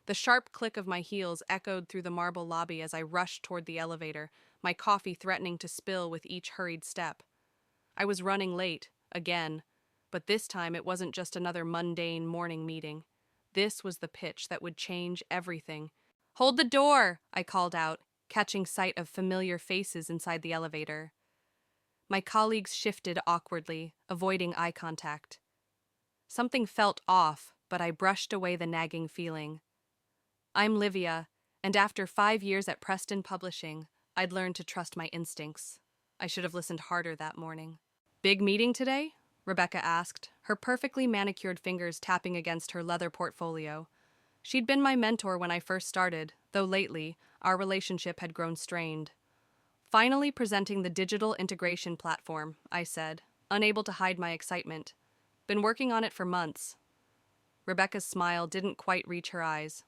The sharp click of my heels echoed through the marble lobby as I rushed toward the elevator, my coffee threatening to spill with each hurried step. I was running late, again, but this time it wasn't just another mundane morning meeting. This was the pitch that would change everything. "Hold the door!" I called out, catching sight of familiar faces inside the elevator. My colleagues shifted awkwardly, avoiding eye contact. Something felt off, but I brushed away the nagging feeling. I'm Livia, and after 5 years at Preston Publishing, I'd learned to trust my instincts. I should have listened harder that morning. "Big meeting today?" Rebecca asked, her perfectly manicured fingers tapping against her leather portfolio. She'd been my mentor when I first started, though lately, our relationship had grown strained. "Finally presenting the digital integration platform," I said, unable to hide my excitement. "Been working on it for months." Rebecca's smile didn't quite reach her eyes.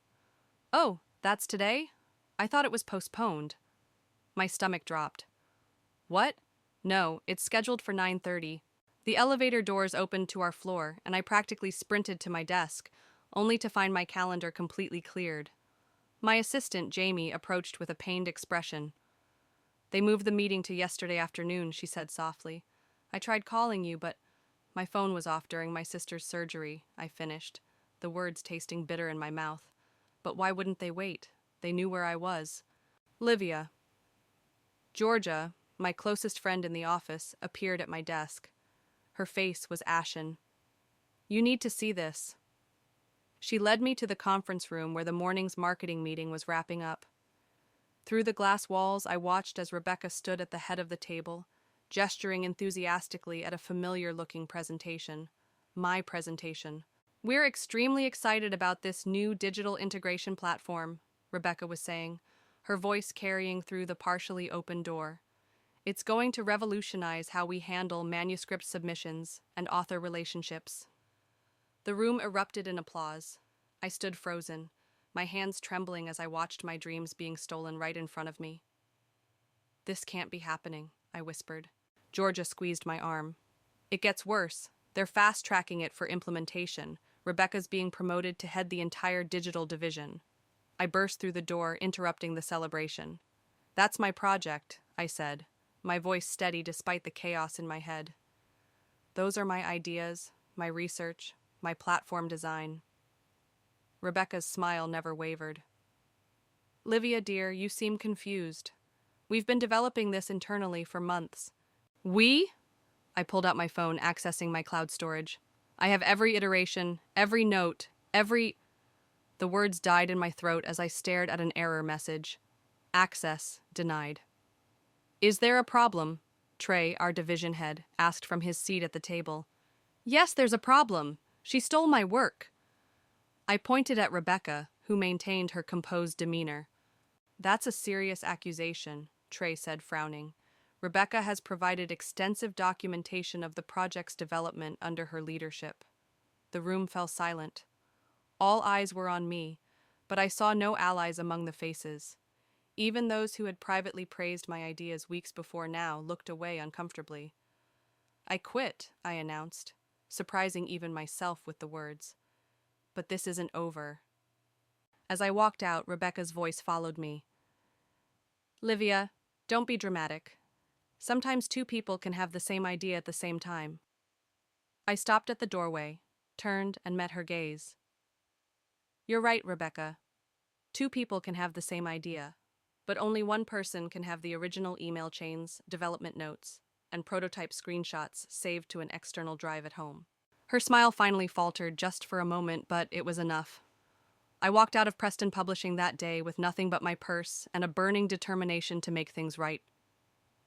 "Oh, that's today? I thought it was postponed." My stomach dropped. "What? No, it's scheduled for 9:30. The elevator doors opened to our floor, and I practically sprinted to my desk, only to find my calendar completely cleared. My assistant, Jamie, approached with a pained expression. "They moved the meeting to yesterday afternoon," she said softly. "I tried calling you, but my phone was off during my sister's surgery," I finished, the words tasting bitter in my mouth. But why wouldn't they wait? They knew where I was. "Livia." Georgia, my closest friend in the office, appeared at my desk. Her face was ashen. "You need to see this." She led me to the conference room where the morning's marketing meeting was wrapping up. Through the glass walls, I watched as Rebecca stood at the head of the table, gesturing enthusiastically at a familiar-looking presentation. My presentation. "We're extremely excited about this new digital integration platform," Rebecca was saying, her voice carrying through the partially open door. "It's going to revolutionize how we handle manuscript submissions and author relationships." The room erupted in applause. I stood frozen, my hands trembling as I watched my dreams being stolen right in front of me. "This can't be happening," I whispered. Georgia squeezed my arm. "It gets worse. They're fast-tracking it for implementation. Rebecca's being promoted to head the entire digital division." I burst through the door, interrupting the celebration. "That's my project," I said, my voice steady despite the chaos in my head. "Those are my ideas, my research, my platform design." Rebecca's smile never wavered. "Livia, dear, you seem confused. We've been developing this internally for months." "We?" I pulled out my phone, accessing my cloud storage. "I have every iteration, every note, every—" The words died in my throat as I stared at an error message. "Access denied." "Is there a problem?" Trey, our division head, asked from his seat at the table. "Yes, there's a problem. She stole my work." I pointed at Rebecca, who maintained her composed demeanor. "That's a serious accusation," Trey said, frowning. "Rebecca has provided extensive documentation of the project's development under her leadership." The room fell silent. All eyes were on me, but I saw no allies among the faces. Even those who had privately praised my ideas weeks before now looked away uncomfortably. "I quit," I announced, surprising even myself with the words. "But this isn't over." As I walked out, Rebecca's voice followed me. "Livia, don't be dramatic. Sometimes two people can have the same idea at the same time." I stopped at the doorway, turned, and met her gaze. "You're right, Rebecca. Two people can have the same idea, but only one person can have the original email chains, development notes, and prototype screenshots saved to an external drive at home." Her smile finally faltered just for a moment, but it was enough. I walked out of Preston Publishing that day with nothing but my purse and a burning determination to make things right.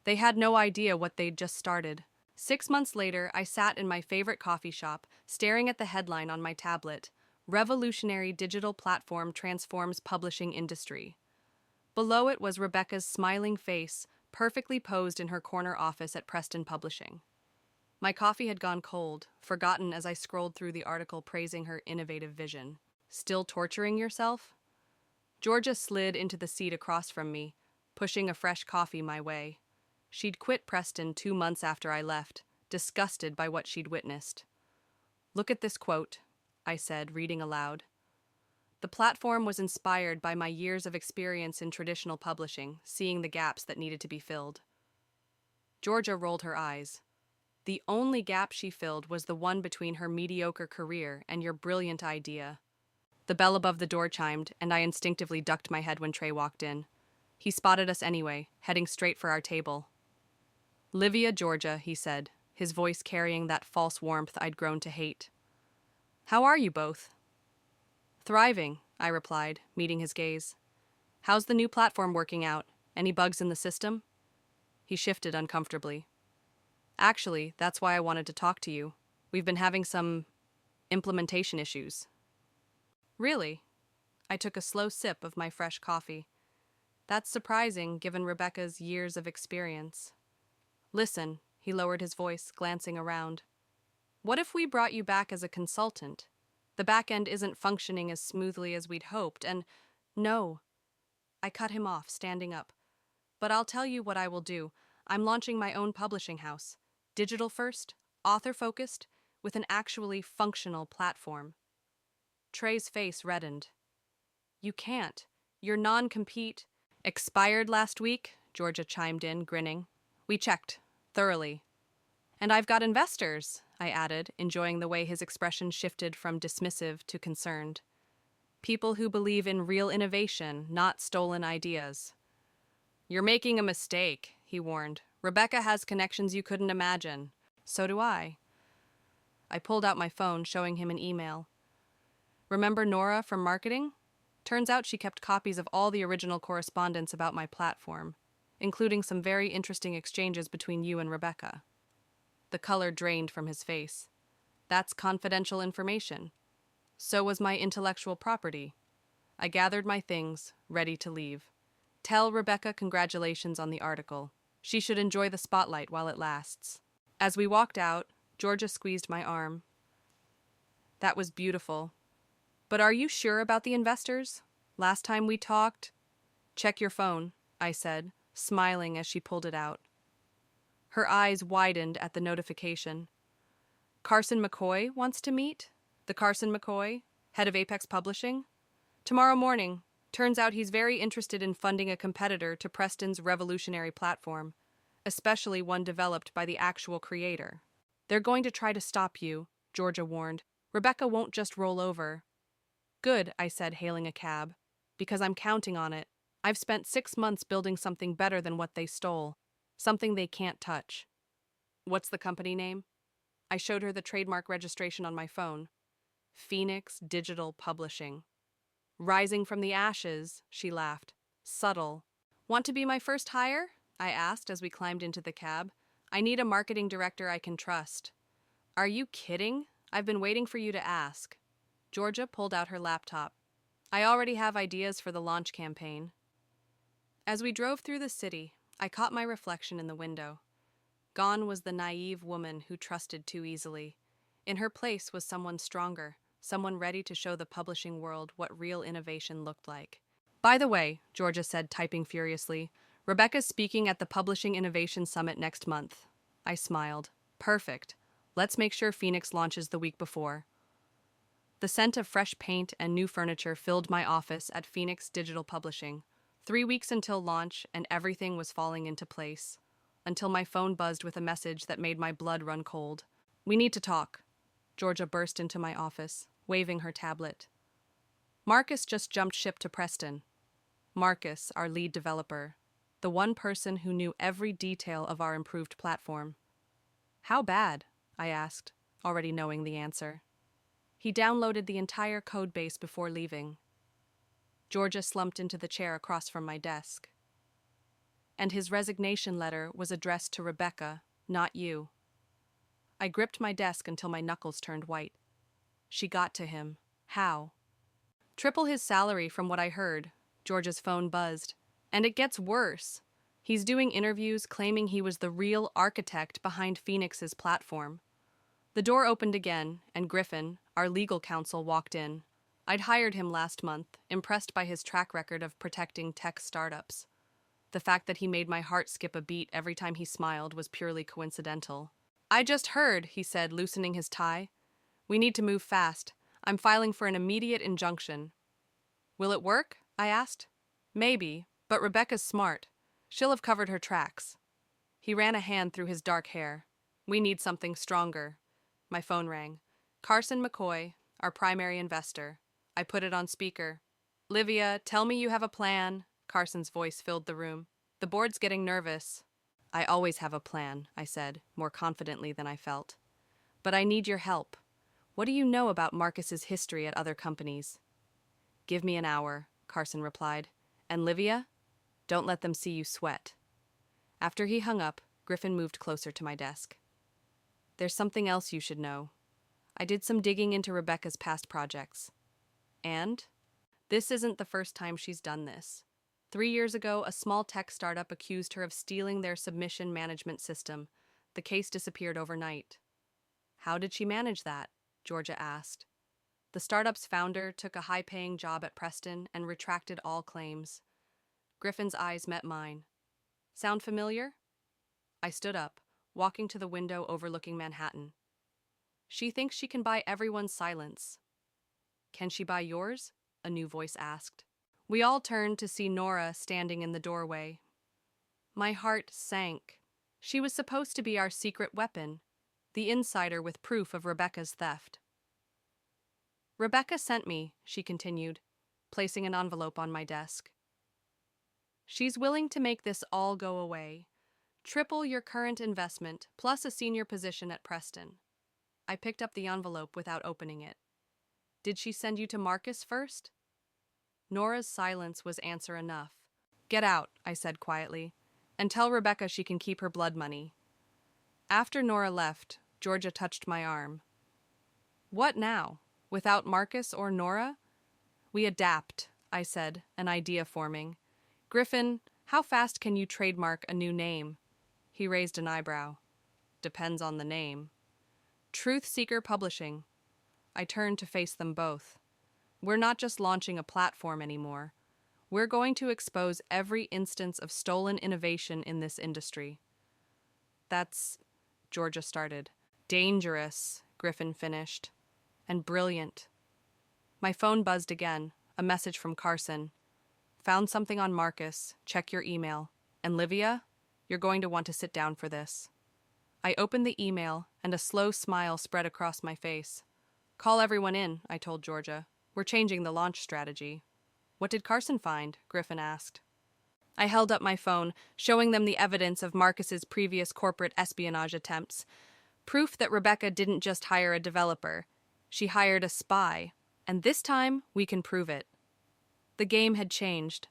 They had no idea what they'd just started. 6 months later, I sat in my favorite coffee shop, staring at the headline on my tablet, "Revolutionary Digital Platform Transforms Publishing Industry." Below it was Rebecca's smiling face, perfectly posed in her corner office at Preston Publishing. My coffee had gone cold, forgotten as I scrolled through the article praising her innovative vision. "Still torturing yourself?" Georgia slid into the seat across from me, pushing a fresh coffee my way. She'd quit Preston 2 months after I left, disgusted by what she'd witnessed. "Look at this quote," I said, reading aloud. The platform was inspired by my years of experience in traditional publishing, seeing the gaps that needed to be filled. Georgia rolled her eyes. The only gap she filled was the one between her mediocre career and your brilliant idea. The bell above the door chimed, and I instinctively ducked my head when Trey walked in. He spotted us anyway, heading straight for our table. "Livia, Georgia," he said, his voice carrying that false warmth I'd grown to hate. "How are you both?" "Thriving," I replied, meeting his gaze. "How's the new platform working out? Any bugs in the system?" He shifted uncomfortably. "Actually, that's why I wanted to talk to you. We've been having some implementation issues." "Really?" I took a slow sip of my fresh coffee. That's surprising, given Rebecca's years of experience. "Listen," he lowered his voice, glancing around. "What if we brought you back as a consultant? The back end isn't functioning as smoothly as we'd hoped, and—" "No." I cut him off, standing up. "But I'll tell you what I will do. I'm launching my own publishing house. Digital first, author-focused, with an actually functional platform." Trey's face reddened. "You can't. Your non-compete—" "Expired last week," Georgia chimed in, grinning. "We checked. Thoroughly." "And I've got investors," I added, enjoying the way his expression shifted from dismissive to concerned. "People who believe in real innovation, not stolen ideas." "You're making a mistake," he warned. "Rebecca has connections you couldn't imagine." "So do I." I pulled out my phone, showing him an email. "Remember Nora from marketing? Turns out she kept copies of all the original correspondence about my platform, including some very interesting exchanges between you and Rebecca." The color drained from his face. "That's confidential information. So was my intellectual property." I gathered my things, ready to leave. "Tell Rebecca congratulations on the article. She should enjoy the spotlight while it lasts." As we walked out, Georgia squeezed my arm. "That was beautiful. But are you sure about the investors? Last time we talked—" "Check your phone," I said, smiling as she pulled it out. Her eyes widened at the notification. "Carson McCoy wants to meet? The Carson McCoy, head of Apex Publishing? Tomorrow morning. Turns out he's very interested in funding a competitor to Preston's revolutionary platform, especially one developed by the actual creator." "They're going to try to stop you," Georgia warned. "Rebecca won't just roll over." "Good," I said, hailing a cab. "Because I'm counting on it. I've spent 6 months building something better than what they stole. Something they can't touch." "What's the company name?" I showed her the trademark registration on my phone. "Phoenix Digital Publishing." "Rising from the ashes," she laughed. "Subtle." "Want to be my first hire?" I asked as we climbed into the cab. "I need a marketing director I can trust." "Are you kidding? I've been waiting for you to ask." Georgia pulled out her laptop. "I already have ideas for the launch campaign." As we drove through the city, I caught my reflection in the window. Gone was the naive woman who trusted too easily. In her place was someone stronger, someone ready to show the publishing world what real innovation looked like. "By the way," Georgia said, typing furiously, "Rebecca's speaking at the Publishing Innovation Summit next month." I smiled. "Perfect. Let's make sure Phoenix launches the week before." The scent of fresh paint and new furniture filled my office at Phoenix Digital Publishing. 3 weeks until launch, and everything was falling into place. Until my phone buzzed with a message that made my blood run cold. "We need to talk." Georgia burst into my office, waving her tablet. "Marcus just jumped ship to Preston." Marcus, our lead developer. The one person who knew every detail of our improved platform. "How bad?" I asked, already knowing the answer. "He downloaded the entire code base before leaving." Georgia slumped into the chair across from my desk. "And his resignation letter was addressed to Rebecca, not you." I gripped my desk until my knuckles turned white. "She got to him. How?" "Triple his salary from what I heard." Georgia's phone buzzed. "And it gets worse. He's doing interviews claiming he was the real architect behind Phoenix's platform." The door opened again, and Griffin, our legal counsel, walked in. I'd hired him last month, impressed by his track record of protecting tech startups. The fact that he made my heart skip a beat every time he smiled was purely coincidental. "I just heard," he said, loosening his tie. "We need to move fast. I'm filing for an immediate injunction." Will it work? I asked. Maybe, but Rebecca's smart. She'll have covered her tracks. He ran a hand through his dark hair. We need something stronger. My phone rang. Carson McCoy, our primary investor. I put it on speaker. Livia, tell me you have a plan. Carson's voice filled the room. The board's getting nervous. I always have a plan, I said, more confidently than I felt. But I need your help. What do you know about Marcus's history at other companies? Give me an hour, Carson replied. And Livia, don't let them see you sweat. After he hung up, Griffin moved closer to my desk. There's something else you should know. I did some digging into Rebecca's past projects. And? This isn't the first time she's done this. 3 years ago, a small tech startup accused her of stealing their submission management system. The case disappeared overnight. How did she manage that? Georgia asked. The startup's founder took a high-paying job at Preston and retracted all claims. Griffin's eyes met mine. Sound familiar? I stood up, walking to the window overlooking Manhattan. She thinks she can buy everyone's silence. Can she buy yours? A new voice asked. We all turned to see Nora standing in the doorway. My heart sank. She was supposed to be our secret weapon, the insider with proof of Rebecca's theft. Rebecca sent me, she continued, placing an envelope on my desk. She's willing to make this all go away. Triple your current investment, plus a senior position at Preston. I picked up the envelope without opening it. Did she send you to Marcus first? Nora's silence was answer enough. Get out, I said quietly, and tell Rebecca she can keep her blood money. After Nora left, Georgia touched my arm. What now? Without Marcus or Nora? We adapt, I said, an idea forming. Griffin, how fast can you trademark a new name? He raised an eyebrow. Depends on the name. Truth Seeker Publishing. I turned to face them both. We're not just launching a platform anymore. We're going to expose every instance of stolen innovation in this industry. That's, Georgia started. Dangerous, Griffin finished. And brilliant. My phone buzzed again, a message from Carson. Found something on Marcus, check your email. And Livia, you're going to want to sit down for this. I opened the email, and a slow smile spread across my face. Call everyone in, I told Georgia. We're changing the launch strategy. What did Carson find? Griffin asked. I held up my phone, showing them the evidence of Marcus's previous corporate espionage attempts. Proof that Rebecca didn't just hire a developer. She hired a spy. And this time, we can prove it. The game had changed.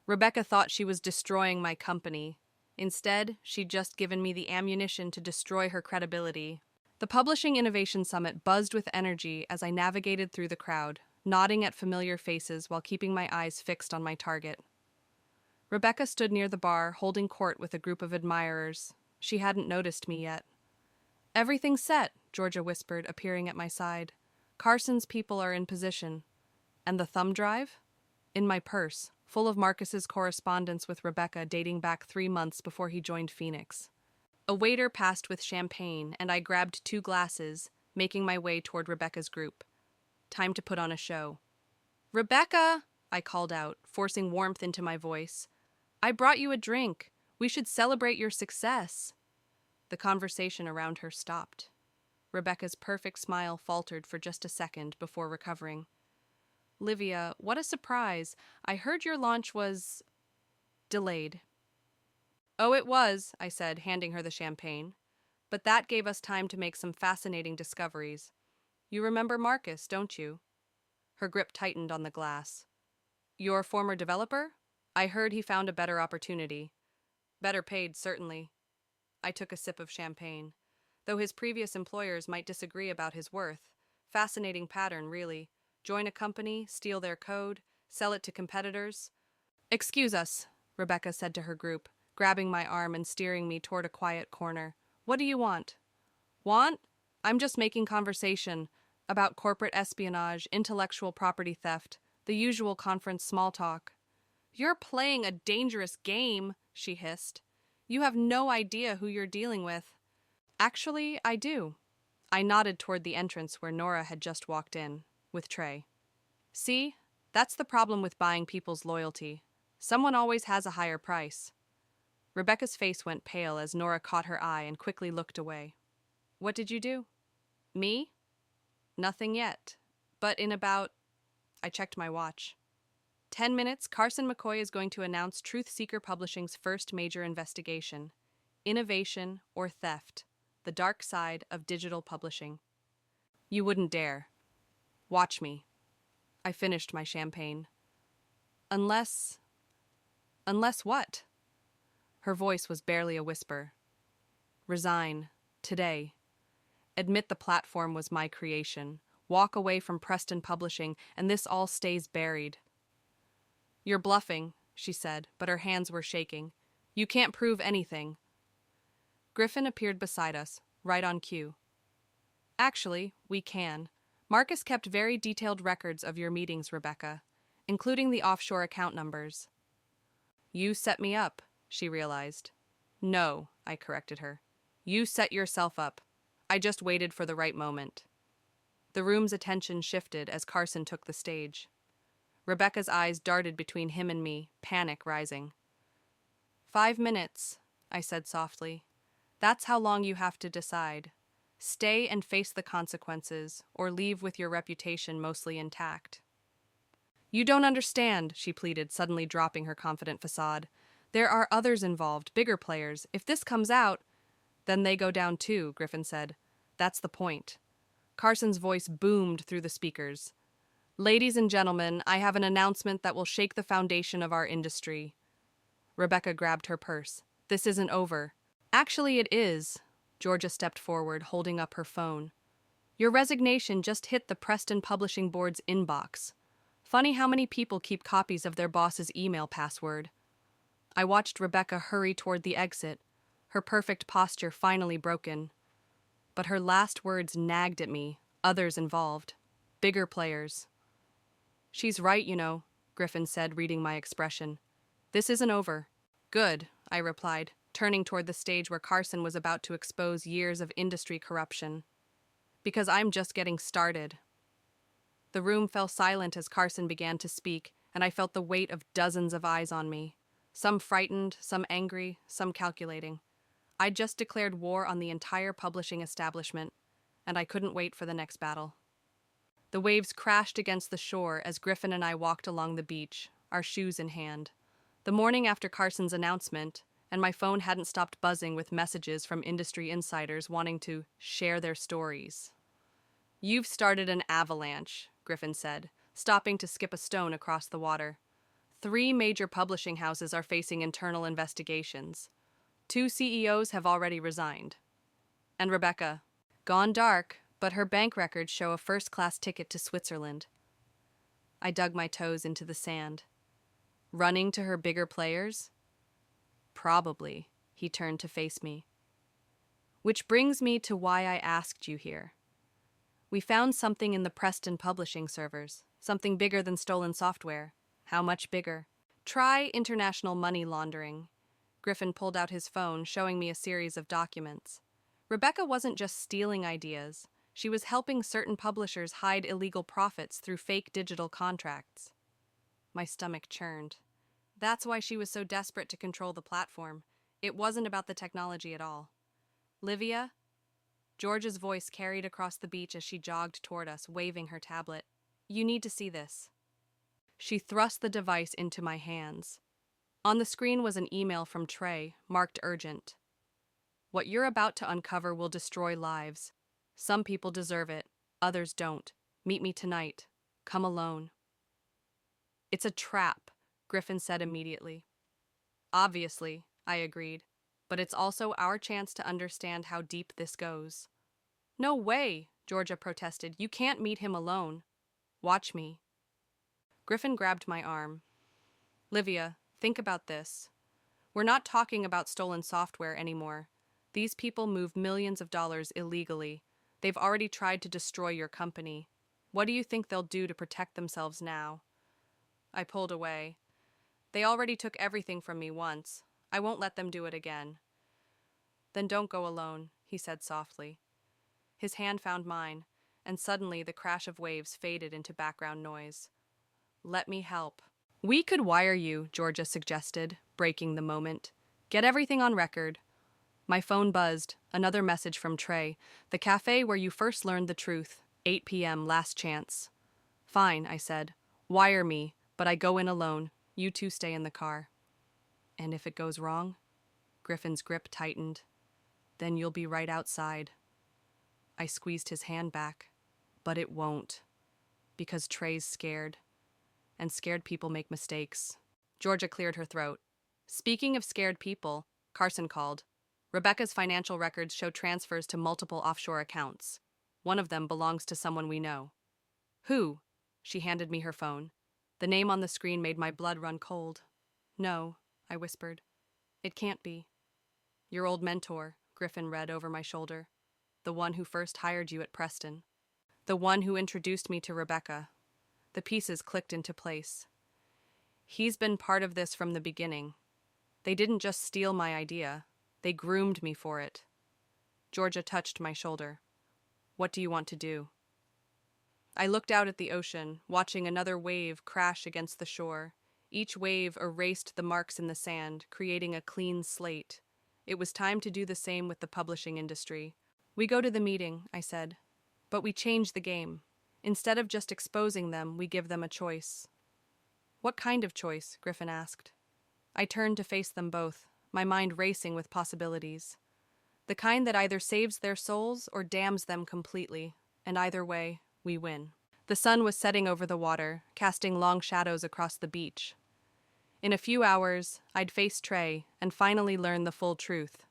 Rebecca thought she was destroying my company. Instead, she'd just given me the ammunition to destroy her credibility. The Publishing Innovation Summit buzzed with energy as I navigated through the crowd, nodding at familiar faces while keeping my eyes fixed on my target. Rebecca stood near the bar, holding court with a group of admirers. She hadn't noticed me yet. Everything's set, Georgia whispered, appearing at my side. Carson's people are in position. And the thumb drive? In my purse, full of Marcus's correspondence with Rebecca dating back 3 months before he joined Phoenix. A waiter passed with champagne, and I grabbed 2 glasses, making my way toward Rebecca's group. Time to put on a show. Rebecca, I called out, forcing warmth into my voice. I brought you a drink. We should celebrate your success. The conversation around her stopped. Rebecca's perfect smile faltered for just a second before recovering. Livia, what a surprise. I heard your launch was delayed. Oh, it was, I said, handing her the champagne. But that gave us time to make some fascinating discoveries. You remember Marcus, don't you? Her grip tightened on the glass. Your former developer? I heard he found a better opportunity. Better paid, certainly. I took a sip of champagne. Though his previous employers might disagree about his worth. Fascinating pattern, really. Join a company, steal their code, sell it to competitors. Excuse us, Rebecca said to her group, grabbing my arm and steering me toward a quiet corner. What do you want? Want? I'm just making conversation about corporate espionage, intellectual property theft, the usual conference small talk. You're playing a dangerous game, she hissed. You have no idea who you're dealing with. Actually, I do. I nodded toward the entrance where Nora had just walked in, with Trey. See? That's the problem with buying people's loyalty. Someone always has a higher price. Rebecca's face went pale as Nora caught her eye and quickly looked away. What did you do? Me? Nothing yet. But in about... I checked my watch. 10 minutes, Carson McCoy is going to announce Truth Seeker Publishing's first major investigation. Innovation or theft. The dark side of digital publishing. You wouldn't dare. Watch me. I finished my champagne. Unless... Unless what? Her voice was barely a whisper. Resign. Today. Admit the platform was my creation. Walk away from Preston Publishing, and this all stays buried. You're bluffing, she said, but her hands were shaking. You can't prove anything. Griffin appeared beside us, right on cue. Actually, we can. Marcus kept very detailed records of your meetings, Rebecca, including the offshore account numbers. You set me up, she realized. No, I corrected her. You set yourself up. I just waited for the right moment. The room's attention shifted as Carson took the stage. Rebecca's eyes darted between him and me, panic rising. 5 minutes, I said softly. That's how long you have to decide. Stay and face the consequences, or leave with your reputation mostly intact. You don't understand, she pleaded, suddenly dropping her confident facade. There are others involved, bigger players. If this comes out, then they go down too, Griffin said. That's the point. Carson's voice boomed through the speakers. Ladies and gentlemen, I have an announcement that will shake the foundation of our industry. Rebecca grabbed her purse. This isn't over. Actually, it is. Georgia stepped forward, holding up her phone. Your resignation just hit the Preston Publishing Board's inbox. Funny how many people keep copies of their boss's email password. I watched Rebecca hurry toward the exit, her perfect posture finally broken. But her last words nagged at me, others involved. Bigger players. She's right, you know, Griffin said, reading my expression. This isn't over. Good, I replied, turning toward the stage where Carson was about to expose years of industry corruption. Because I'm just getting started. The room fell silent as Carson began to speak, and I felt the weight of dozens of eyes on me. Some frightened, some angry, some calculating. I'd just declared war on the entire publishing establishment, and I couldn't wait for the next battle. The waves crashed against the shore as Griffin and I walked along the beach, our shoes in hand. The morning after Carson's announcement, and my phone hadn't stopped buzzing with messages from industry insiders wanting to share their stories. You've started an avalanche, Griffin said, stopping to skip a stone across the water. 3 major publishing houses are facing internal investigations. 2 CEOs have already resigned. And Rebecca, gone dark, but her bank records show a first-class ticket to Switzerland. I dug my toes into the sand. Running to her bigger players? Probably, he turned to face me. Which brings me to why I asked you here. We found something in the Preston publishing servers, something bigger than stolen software. How much bigger? Try international money laundering. Griffin pulled out his phone, showing me a series of documents. Rebecca wasn't just stealing ideas. She was helping certain publishers hide illegal profits through fake digital contracts. My stomach churned. That's why she was so desperate to control the platform. It wasn't about the technology at all. Livia? George's voice carried across the beach as she jogged toward us, waving her tablet. You need to see this. She thrust the device into my hands. On the screen was an email from Trey, marked urgent. What you're about to uncover will destroy lives. Some people deserve it, others don't. Meet me tonight. Come alone. It's a trap, Griffin said immediately. Obviously, I agreed, but it's also our chance to understand how deep this goes. No way, Georgia protested. You can't meet him alone. Watch me. Griffin grabbed my arm. Livia, think about this. We're not talking about stolen software anymore. These people move millions of dollars illegally. They've already tried to destroy your company. What do you think they'll do to protect themselves now? I pulled away. They already took everything from me once. I won't let them do it again. Then don't go alone, he said softly. His hand found mine, and suddenly the crash of waves faded into background noise. Let me help. We could wire you, Georgia suggested, breaking the moment. Get everything on record. My phone buzzed. Another message from Trey. The cafe where you first learned the truth. 8 p.m. last chance. Fine, I said. Wire me, but I go in alone. You two stay in the car. And if it goes wrong? Griffin's grip tightened. Then you'll be right outside. I squeezed his hand back. But it won't. Because Trey's scared. And scared people make mistakes. Georgia cleared her throat. Speaking of scared people, Carson called. Rebecca's financial records show transfers to multiple offshore accounts. One of them belongs to someone we know. Who? She handed me her phone. The name on the screen made my blood run cold. No, I whispered. It can't be. Your old mentor, Griffin read over my shoulder. The one who first hired you at Preston. The one who introduced me to Rebecca. The pieces clicked into place. He's been part of this from the beginning. They didn't just steal my idea. They groomed me for it. Georgia touched my shoulder. What do you want to do? I looked out at the ocean, watching another wave crash against the shore. Each wave erased the marks in the sand, creating a clean slate. It was time to do the same with the publishing industry. We go to the meeting, I said. But we change the game. Instead of just exposing them, we give them a choice. What kind of choice? Griffin asked. I turned to face them both, my mind racing with possibilities. The kind that either saves their souls or damns them completely, and either way, we win. The sun was setting over the water, casting long shadows across the beach. In a few hours, I'd face Trey and finally learn the full truth.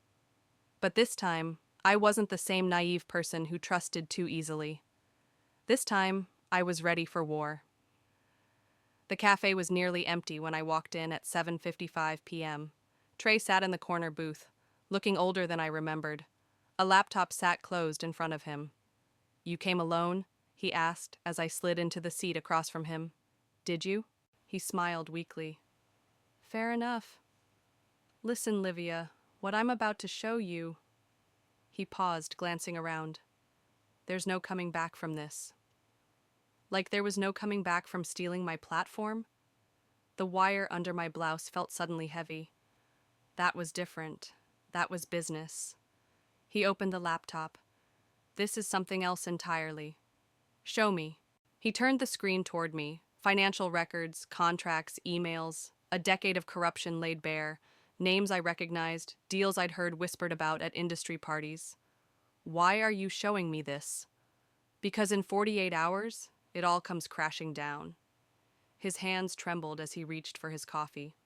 But this time, I wasn't the same naive person who trusted too easily. This time, I was ready for war. The cafe was nearly empty when I walked in at 7:55 p.m. Trey sat in the corner booth, looking older than I remembered. A laptop sat closed in front of him. You came alone? He asked as I slid into the seat across from him. Did you? He smiled weakly. Fair enough. Listen, Livia, what I'm about to show you... He paused, glancing around. There's no coming back from this. Like there was no coming back from stealing my platform? The wire under my blouse felt suddenly heavy. That was different. That was business. He opened the laptop. This is something else entirely. Show me. He turned the screen toward me. Financial records, contracts, emails, a decade of corruption laid bare, names I recognized, deals I'd heard whispered about at industry parties. Why are you showing me this? Because in 48 hours, it all comes crashing down. His hands trembled as he reached for his coffee.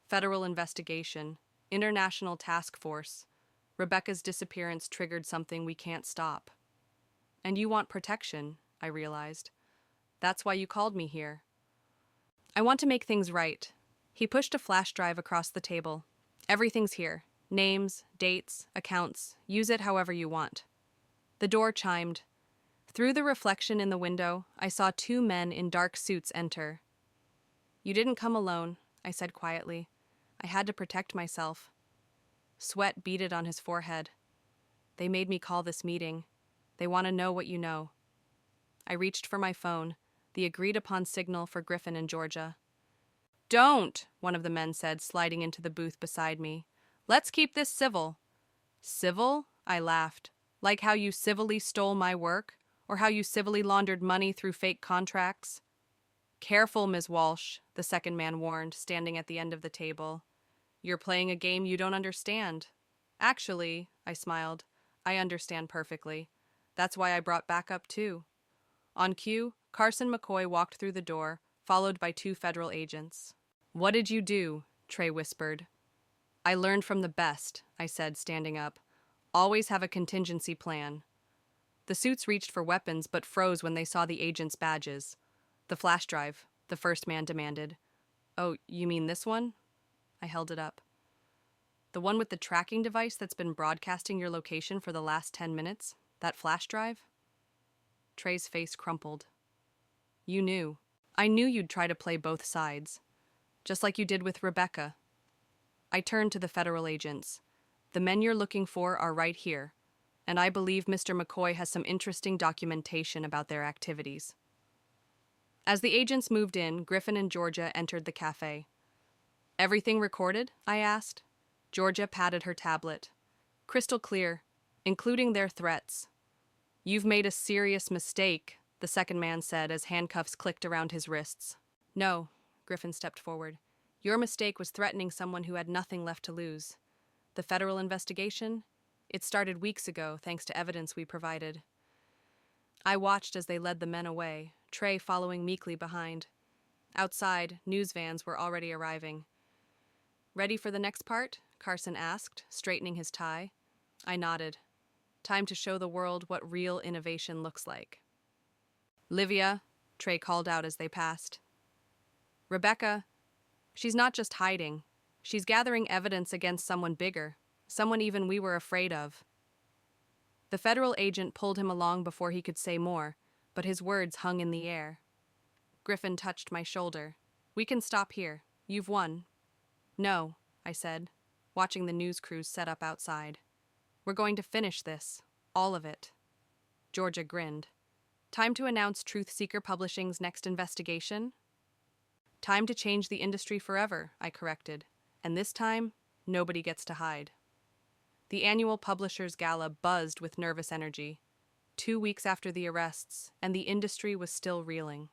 Federal investigation, international task force. Rebecca's disappearance triggered something we can't stop. And you want protection, I realized. That's why you called me here. I want to make things right. He pushed a flash drive across the table. Everything's here. Names, dates, accounts. Use it however you want. The door chimed. Through the reflection in the window, I saw two men in dark suits enter. You didn't come alone, I said quietly. I had to protect myself. Sweat beaded on his forehead. They made me call this meeting. They want to know what you know. I reached for my phone, the agreed-upon signal for Griffin and Georgia. Don't, one of the men said, sliding into the booth beside me. Let's keep this civil. Civil? I laughed. Like how you civilly stole my work? Or how you civilly laundered money through fake contracts? Careful, Ms. Walsh, the second man warned, standing at the end of the table. You're playing a game you don't understand. Actually, I smiled, I understand perfectly. That's why I brought backup too. On cue, Carson McCoy walked through the door, followed by two federal agents. What did you do? Trey whispered. I learned from the best, I said, standing up. Always have a contingency plan. The suits reached for weapons but froze when they saw the agents' badges. The flash drive, the first man demanded. Oh, you mean this one? I held it up. The one with the tracking device that's been broadcasting your location for the last 10 minutes? That flash drive? Trey's face crumpled. You knew. I knew you'd try to play both sides. Just like you did with Rebecca. I turned to the federal agents. The men you're looking for are right here, and I believe Mr. McCoy has some interesting documentation about their activities. As the agents moved in, Griffin and Georgia entered the cafe. Everything recorded? I asked. Georgia patted her tablet. Crystal clear, including their threats. You've made a serious mistake, the second man said as handcuffs clicked around his wrists. No, Griffin stepped forward. Your mistake was threatening someone who had nothing left to lose. The federal investigation? It started weeks ago, thanks to evidence we provided. I watched as they led the men away, Trey following meekly behind. Outside, news vans were already arriving. Ready for the next part? Carson asked, straightening his tie. I nodded. Time to show the world what real innovation looks like. Livia, Trey called out as they passed. Rebecca, she's not just hiding. She's gathering evidence against someone bigger, someone even we were afraid of. The federal agent pulled him along before he could say more, but his words hung in the air. Griffin touched my shoulder. We can stop here. You've won. No, I said, watching the news crews set up outside. We're going to finish this. All of it. Georgia grinned. Time to announce Truth Seeker Publishing's next investigation? Time to change the industry forever, I corrected. And this time, nobody gets to hide. The annual Publishers Gala buzzed with nervous energy. 2 weeks after the arrests, and the industry was still reeling.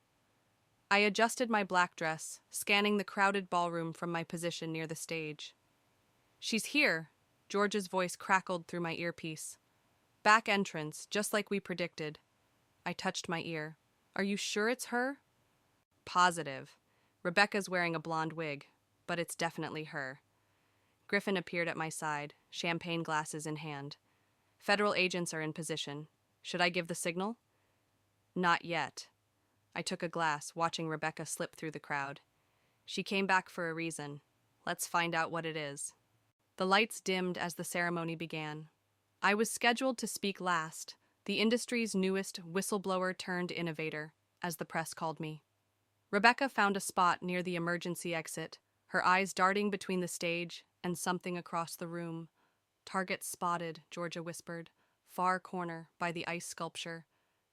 I adjusted my black dress, scanning the crowded ballroom from my position near the stage. She's here, George's voice crackled through my earpiece. Back entrance, just like we predicted. I touched my ear. Are you sure it's her? Positive. Rebecca's wearing a blonde wig, but it's definitely her. Griffin appeared at my side, champagne glasses in hand. Federal agents are in position. Should I give the signal? Not yet. I took a glass, watching Rebecca slip through the crowd. She came back for a reason. Let's find out what it is. The lights dimmed as the ceremony began. I was scheduled to speak last, the industry's newest whistleblower-turned-innovator, as the press called me. Rebecca found a spot near the emergency exit, her eyes darting between the stage and something across the room. Target spotted, Georgia whispered. Far corner, by the ice sculpture.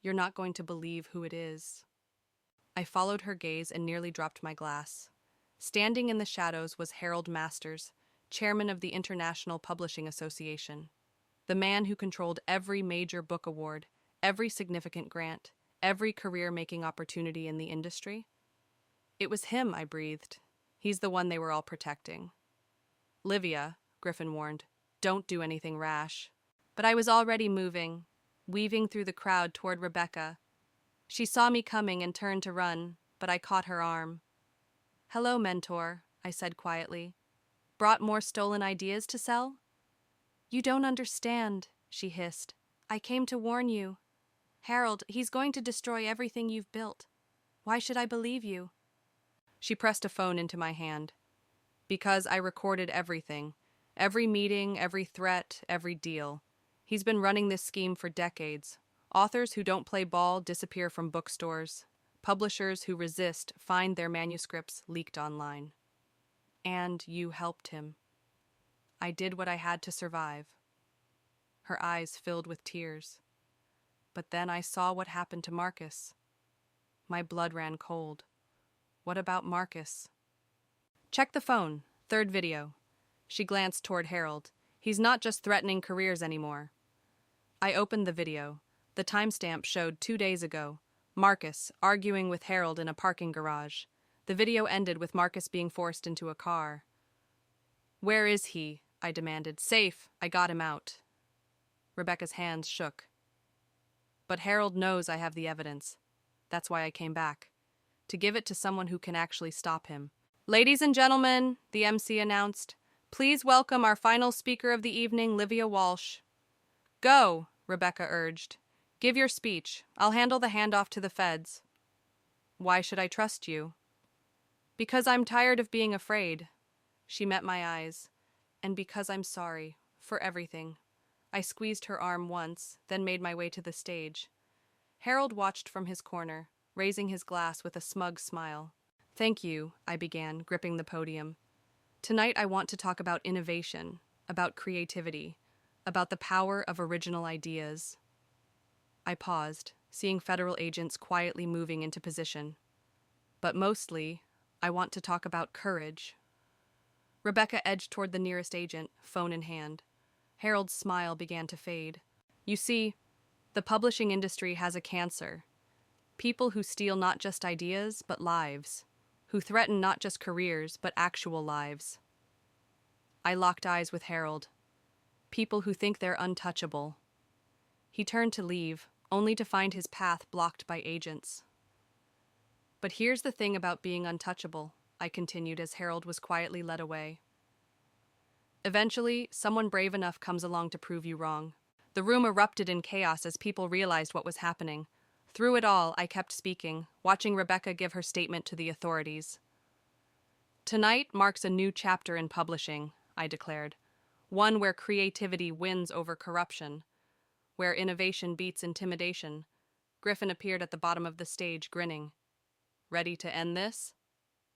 You're not going to believe who it is. I followed her gaze and nearly dropped my glass. Standing in the shadows was Harold Masters, chairman of the International Publishing Association. The man who controlled every major book award, every significant grant, every career-making opportunity in the industry. It was him, I breathed. He's the one they were all protecting. Livia, Griffin warned, don't do anything rash. But I was already moving, weaving through the crowd toward Rebecca. She saw me coming and turned to run, but I caught her arm. Hello, mentor, I said quietly. Brought more stolen ideas to sell? You don't understand, she hissed. I came to warn you. Harold, he's going to destroy everything you've built. Why should I believe you? She pressed a phone into my hand. Because I recorded everything. Every meeting, every threat, every deal. He's been running this scheme for decades. Authors who don't play ball disappear from bookstores. Publishers who resist find their manuscripts leaked online. And you helped him. I did what I had to survive. Her eyes filled with tears. But then I saw what happened to Marcus. My blood ran cold. What about Marcus? Check the phone. Third video. She glanced toward Harold. He's not just threatening careers anymore. I opened the video. The timestamp showed 2 days ago. Marcus arguing with Harold in a parking garage. The video ended with Marcus being forced into a car. Where is he? I demanded. Safe. I got him out. Rebecca's hands shook. But Harold knows I have the evidence. That's why I came back. To give it to someone who can actually stop him. Ladies and gentlemen, the MC announced, please welcome our final speaker of the evening, Livia Walsh. Go, Rebecca urged. Give your speech. I'll handle the handoff to the feds. Why should I trust you? Because I'm tired of being afraid. She met my eyes. And because I'm sorry for everything. I squeezed her arm once, then made my way to the stage. Harold watched from his corner, raising his glass with a smug smile. Thank you, I began, gripping the podium. Tonight I want to talk about innovation, about creativity, about the power of original ideas. I paused, seeing federal agents quietly moving into position. But mostly, I want to talk about courage. Rebecca edged toward the nearest agent, phone in hand. Harold's smile began to fade. You see, the publishing industry has a cancer. People who steal not just ideas, but lives. Who threaten not just careers, but actual lives. I locked eyes with Harold. People who think they're untouchable. He turned to leave, only to find his path blocked by agents. But here's the thing about being untouchable, I continued as Harold was quietly led away. Eventually, someone brave enough comes along to prove you wrong. The room erupted in chaos as people realized what was happening. Through it all, I kept speaking, watching Rebecca give her statement to the authorities. Tonight marks a new chapter in publishing, I declared. One where creativity wins over corruption, where innovation beats intimidation. Griffin appeared at the bottom of the stage, grinning. Ready to end this?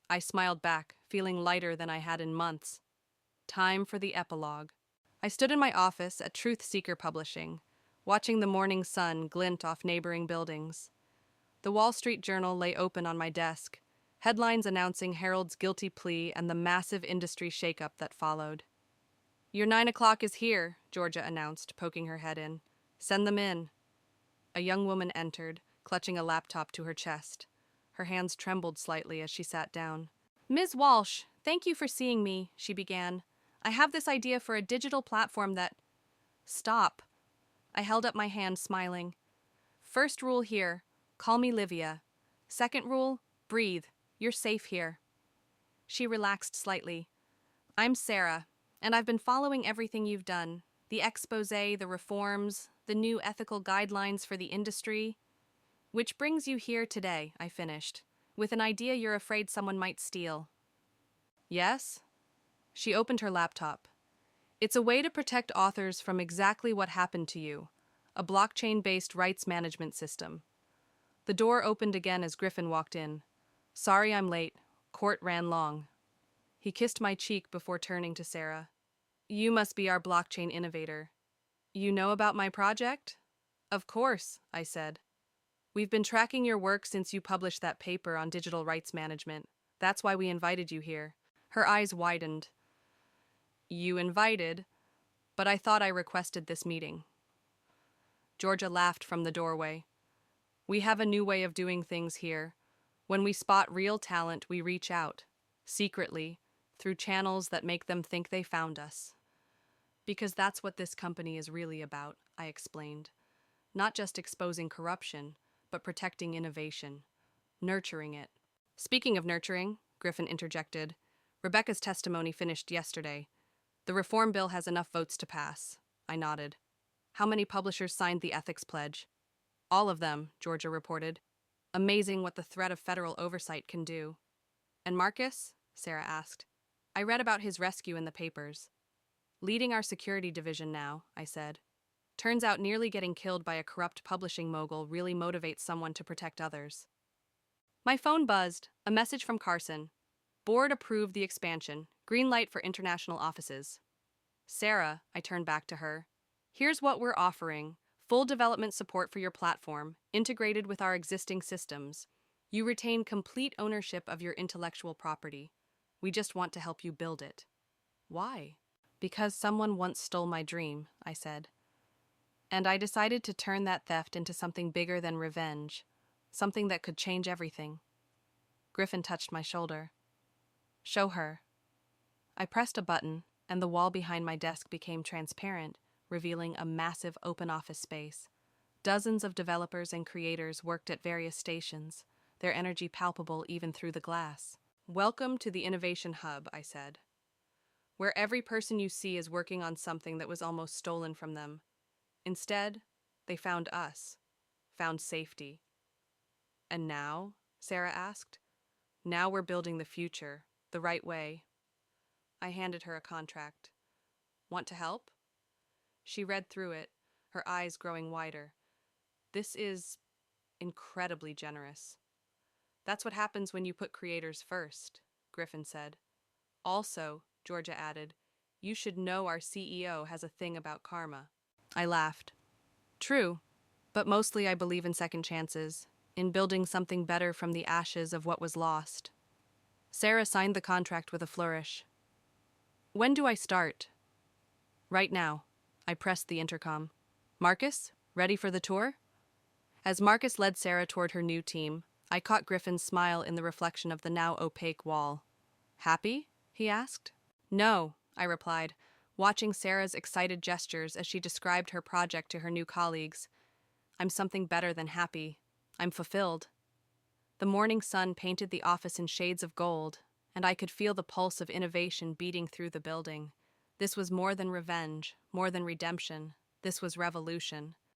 I smiled back, feeling lighter than I had in months. Time for the epilogue. I stood in my office at Truth Seeker Publishing, watching the morning sun glint off neighboring buildings. The Wall Street Journal lay open on my desk, headlines announcing Harold's guilty plea and the massive industry shakeup that followed. Your 9 o'clock is here, Georgia announced, poking her head in. Send them in. A young woman entered, clutching a laptop to her chest. Her hands trembled slightly as she sat down. Ms. Walsh, thank you for seeing me, she began. I have this idea for a digital platform that... Stop. I held up my hand, smiling. First rule here, call me Livia. Second rule, breathe. You're safe here. She relaxed slightly. I'm Sarah, and I've been following everything you've done. The expose, the reforms, the new ethical guidelines for the industry. Which brings you here today, I finished, with an idea you're afraid someone might steal. Yes? She opened her laptop. It's a way to protect authors from exactly what happened to you, a blockchain-based rights management system. The door opened again as Griffin walked in. Sorry I'm late. Court ran long. He kissed my cheek before turning to Sarah. You must be our blockchain innovator. You know about my project? Of course, I said. We've been tracking your work since you published that paper on digital rights management. That's why we invited you here. Her eyes widened. You invited, but I thought I requested this meeting. Georgia laughed from the doorway. We have a new way of doing things here. When we spot real talent, we reach out, secretly, through channels that make them think they found us. Because that's what this company is really about, I explained. Not just exposing corruption, but protecting innovation, nurturing it. Speaking of nurturing, Griffin interjected, Rebecca's testimony finished yesterday. The reform bill has enough votes to pass. I nodded. How many publishers signed the ethics pledge? All of them, Georgia reported. Amazing what the threat of federal oversight can do. And Marcus? Sarah asked. I read about his rescue in the papers. Leading our security division now, I said. Turns out nearly getting killed by a corrupt publishing mogul really motivates someone to protect others. My phone buzzed, a message from Carson. Board approved the expansion. Green light for international offices. Sarah, I turned back to her. Here's what we're offering. Full development support for your platform, integrated with our existing systems. You retain complete ownership of your intellectual property. We just want to help you build it. Why? Because someone once stole my dream, I said. And I decided to turn that theft into something bigger than revenge, something that could change everything. Griffin touched my shoulder. Show her. I pressed a button, and the wall behind my desk became transparent, revealing a massive open office space. Dozens of developers and creators worked at various stations, their energy palpable even through the glass. Welcome to the Innovation Hub, I said, where every person you see is working on something that was almost stolen from them. Instead, they found us, found safety. And now? Sarah asked. Now we're building the future, the right way. I handed her a contract. Want to help? She read through it, her eyes growing wider. This is incredibly generous. That's what happens when you put creators first, Griffin said. Also, Georgia added, you should know our CEO has a thing about karma. I laughed. True, but mostly I believe in second chances. in building something better from the ashes of what was lost. Sarah signed the contract with a flourish. When do I start? Right now. I pressed the intercom. Marcus, ready for the tour? As Marcus led Sarah toward her new team, I caught Griffin's smile in the reflection of the now opaque wall. Happy? He asked. No, I replied, watching Sarah's excited gestures as she described her project to her new colleagues. I'm something better than happy. I'm fulfilled. The morning sun painted the office in shades of gold, and I could feel the pulse of innovation beating through the building. This was more than revenge, more than redemption. This was revolution.